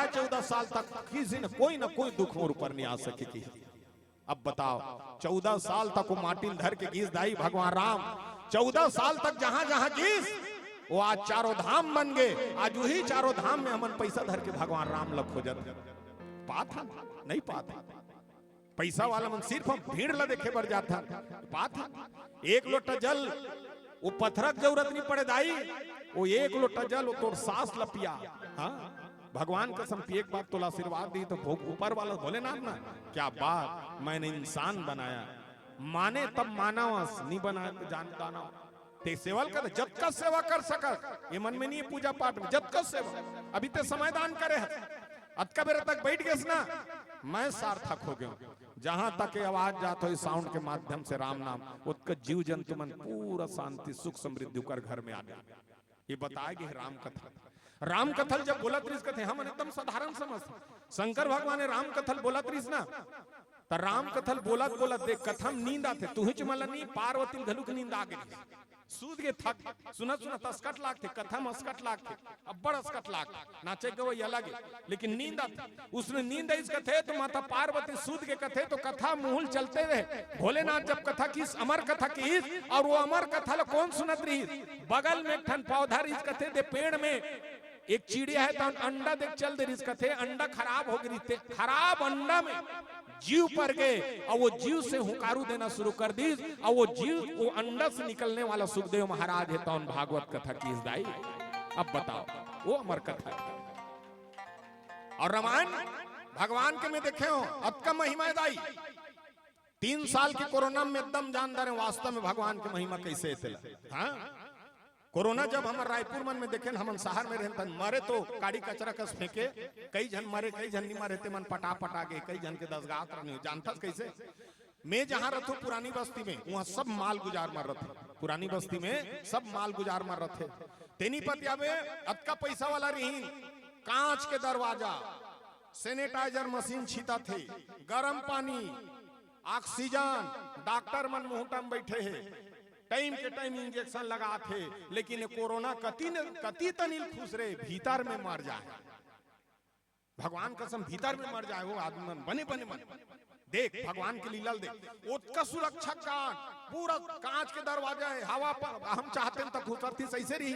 14 साल तक किसी ने कोई ना कोई दुख मोर ऊपर नहीं आ सके की। अब बताओ 14 साल तक वो माटिल धर के गीस दाई भगवान राम, 14 साल तक जहां जहां गीस वो आज चारों धाम बन गए। आज वही चारों धाम में हमन पैसा धर के भगवान राम लग हो जाते पाता नहीं पाता। पैसा वाला मन सिर्फ हम भीड़ ला देखे बढ़ जाता पाता। एक लोटा जल वो पत्थरक जरूरत नहीं पड़े दाई, वो एक लोटा जल वो तोड़ सांस लपिया। हाँ भगवान कसम की एक बात तो आशीर्वाद दी तो भोग ऊपर वाला भोलेनाथ ना क्या बात मैंने इंसान बनाया, माने तब मानवस नहीं बनाया तो जानता ना ते सेवल कर जब का सेवा कर सका ये मन में नहीं है पूजा पाठ में जब का सेवा अभी ते समय दान करे अतका बेर तक बैठ गए ना मैं सार्थक हो गया। जहां तक आवाज जात हो साउंड के माध्यम से राम नाम उसका जीव जंतु मन पूरा शांति सुख समृद्धि कर घर में आ गया। ये बताएगी राम कथा। राम कथल जब बोला त्रिस कथे हम एकदम साधारण समझ शंकर भगवान ने राम कथल बोला त्रिस ना तो राम कथल बोलत बोलत देख कथम नींद आते तू ही मला नहीं पार्वती घलुक नींद आ गई सूद के थक सुनत सुनत अस्कट लाग थे कथम अस्कट लाग थे अब बड़ अस्कट लाग नाचे के वही अलग है लेकिन नींद आती उसने नींद इस कथे तो माता पार्वती सूद के कथे तो कथा मुहुल चलते रहे। भोलेनाथ जब कथा की अमर कथा की और वो अमर कथा कौन सुनत रही बगल में एक ठन पौधा इस कथे दे पेड़ में एक चिड़िया है तो अंडा देख चल दे रिस कथे अंडा खराब हो गई खराब अंडा में जीव पर गए और वो जीव से हुकारू देना शुरू कर दी और वो जीव वो अंडा से निकलने वाला सुखदेव महाराज है तो भागवत कथा की दाई। अब बताओ वो अमर कथा और रामायण भगवान के में देखे हो अब का महिमा दाई 3 साल के कोरोना में एकदम जानदार है वास्तव में भगवान की महिमा कैसे हाँ कोरोना जब हमारे रायपुर मन में देखे हम शहर में रहते मरे तो काड़ी कचरा कस फेंके कई जन मरे कई जन नहीं मरे मन पटा पटा गए कई जन के दसगात नहीं जानता कैसे। मैं जहां रहता हूँ पुरानी बस्ती में वहां सब माल गुजार मार रहे थे पुरानी बस्ती में सब माल गुजार मार रहे थे तेनी पतिया में अतका पैसा वाला रही कांच के दरवाजा सैनिटाइजर मशीन छीता थे गर्म पानी ऑक्सीजन डॉक्टर मन मुहूर्त में बैठे हैं टाइम के टाइम इंजेक्शन लगा थे लेकिन कोरोना कति तनिल खुश रहे भीतर में मर जाए भगवान कसम भीतर में मर जाए वो आदमी बने बने मन देख भगवान के लीला देख उसका सुरक्षा कांच पूरा कांच के दरवाजा है हवा पर हम चाहते हैं तक खुशरती सही से रही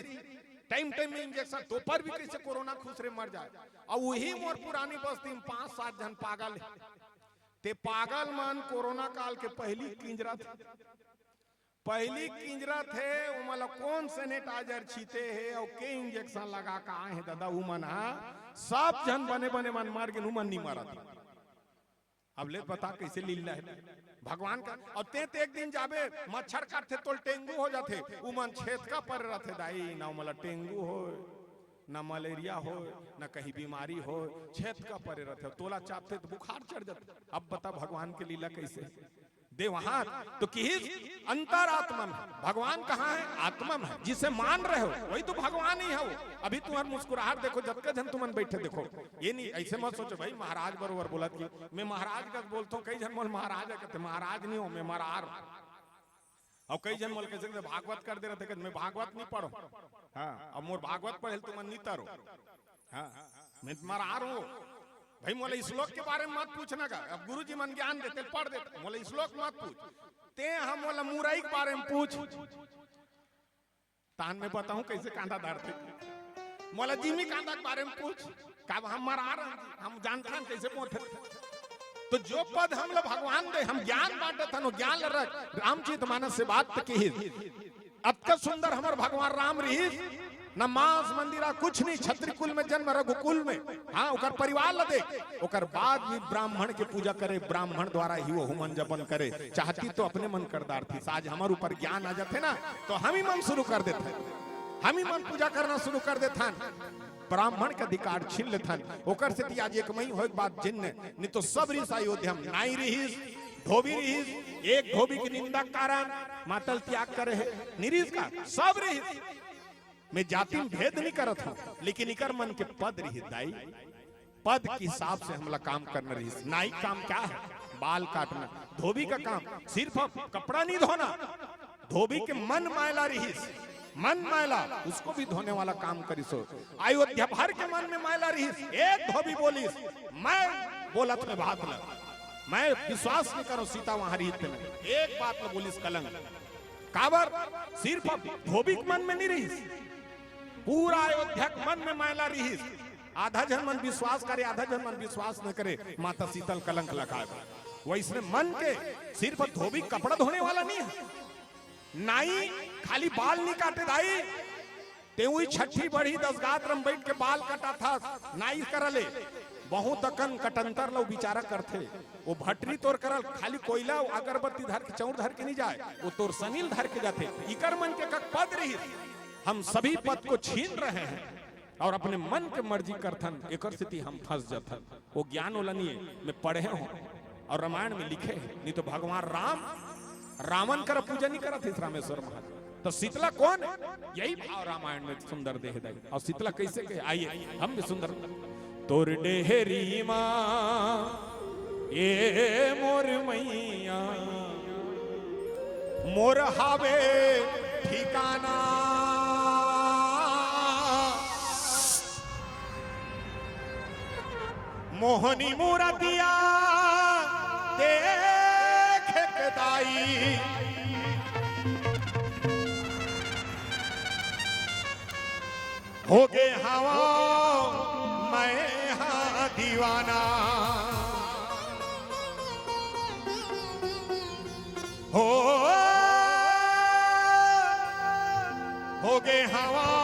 टाइम टाइम में इंजेक्शन तो पर भी कैसे कोरोना खुश रहे मर जाए। और वही मोर पुरानी बस्ती में 5-7 जन पागल है ते पागल मन कोरोना काल के पहली किंजरा थे वो मतलब कौन सैनिटाइजर छीते है और के इंजेक्शन लगा का आए हैं दादा उमन सब जन बने बने मन मार के उमन नहीं मारा था। अब ले पता कैसे लीला है भगवान का और ते एक दिन जाबे मच्छर काटते तो डेंगू हो जाते उमन छेद का पर रहते दाई ना मतलब डेंगू हो ना मलेरिया हो ना कहीं बीमारी हो छेद का परे रहते तोला चापते तो बुखार चढ़ जाते। अब बता भगवान की लीला कैसे दे वहां तो कि अंतरात्मा में भगवान कहाँ है आत्मा में जिसे मान रहे हो वही तो भगवान ही है वो। अभी तुम्हारा मुस्कुराहट देखो जब का जन तुम बैठे देखो ये नहीं ऐसे मत सोचो भाई महाराज बरोबर बोला कि मैं महाराज का बोलता हूँ कई जन मोल महाराज है कहते महाराज नहीं हो मैं महाराज और कई जन मोल कैसे भागवत कर दे रहे थे मैं भागवत नहीं पढ़ो हाँ अब मोर भागवत पढ़े तुम नहीं तरो हाँ मैं महाराज हूँ भाई मोला श्लोक के बारे में मत पूछना का अब गुरुजी मन ज्ञान देते पढ़ देते मोला श्लोक मत पूछ ते हम मोला मुरई के बारे में पूछ तान में बताऊं कैसे कांदा डालते मोला जिमी कांदा के बारे में पूछ कब हम मरा रहे हम जानते हैं कैसे पहुंचे तो जो पद हम लोग भगवान दे हम ज्ञान बांटे था ज्ञान रख रामचरित मानस से बात की अतका सुंदर हमार भगवान राम रही न मांस मंदिरा कुछ नहीं छत्री कुल में जन्म रघुकुल में हाँ उकर परिवार ल देख उकर बाद भी ब्राह्मण के पूजा करे ब्राह्मण द्वारा ही वो हुमन जपन करे चाहती तो अपने मन करदार थी आज हमारे ऊपर ज्ञान आ जाते ना तो हम ही मन शुरू कर देते हम ही मन पूजा करना शुरू कर देते ब्राह्मण के अधिकार छीन लेते ओकर से आज एक मई हो बात जिन्न नहीं तो सब ऋषि अयोध्या में नाई रहीस धोबी रहीस एक धोबी की निंदा कारण मातल त्याग करे है निरीस का सब रहीस मैं जाति में भेद नहीं करत हूँ लेकिन इकर मन के पद रही दाई पद के हिसाब से हमला काम करना रही। नाई काम क्या है बाल काटना धोबी का काम सिर्फ कपड़ा नहीं धोना धोबी के मन मैला रही मन मैला उसको भी धोने वाला काम करिसो। अयोध्या भर के मन में मैला रही, एक धोबी बोलिस मैं बोलत में बात ल, मैं विश्वास नहीं करो सीता वहां रीत में एक बात ल बोलिस कलंक। काबर सिर्फ धोबी के मन में नहीं रही, पूरा अयोध्या के मन में मैला रही। आधा जन मन विश्वास करे, आधा जन मन विश्वास न करे, माता शीतल कलंक लगा। वैसे मन के सिर्फ धोबी कपड़ा धोने वाला नहीं है, नाई खाली बाल नहीं काटे दाई, ते हुई छठी बड़ी 10 गात्रम बैठ के बाल कटा था, नाई करले बहुत अकन कटंतर लो बिचारा करते। वो भटरी तोर करल खाली कोयला अगरबत्ती धर के चौर धर के नहीं जाए, वो तोर सनील धर के जाते। इकर मन के कक पद रही, हम सभी पद को छीन रहे हैं और अपने मन के मर्जी करथन, एक स्थिति हम फंस जाथन। वो ज्ञान वाला नहीं है, मैं पढ़े हूं और रामायण में लिखे है, नहीं तो भगवान राम रावण कर पूजा नहीं करा थे रामेश्वर महादेव। तो शीतला कौन, यही भाव रामायण में सुंदर देह दे। और शीतला कैसे कहे, आइए हम भी सुंदर। तोर डेहरी माँ ये मोर मैया मोर हावे ठिकाना, मोहनी मूर्तिया देखे के दाई, हो गए हवा मैं हाँ दीवाना, हो गए हवा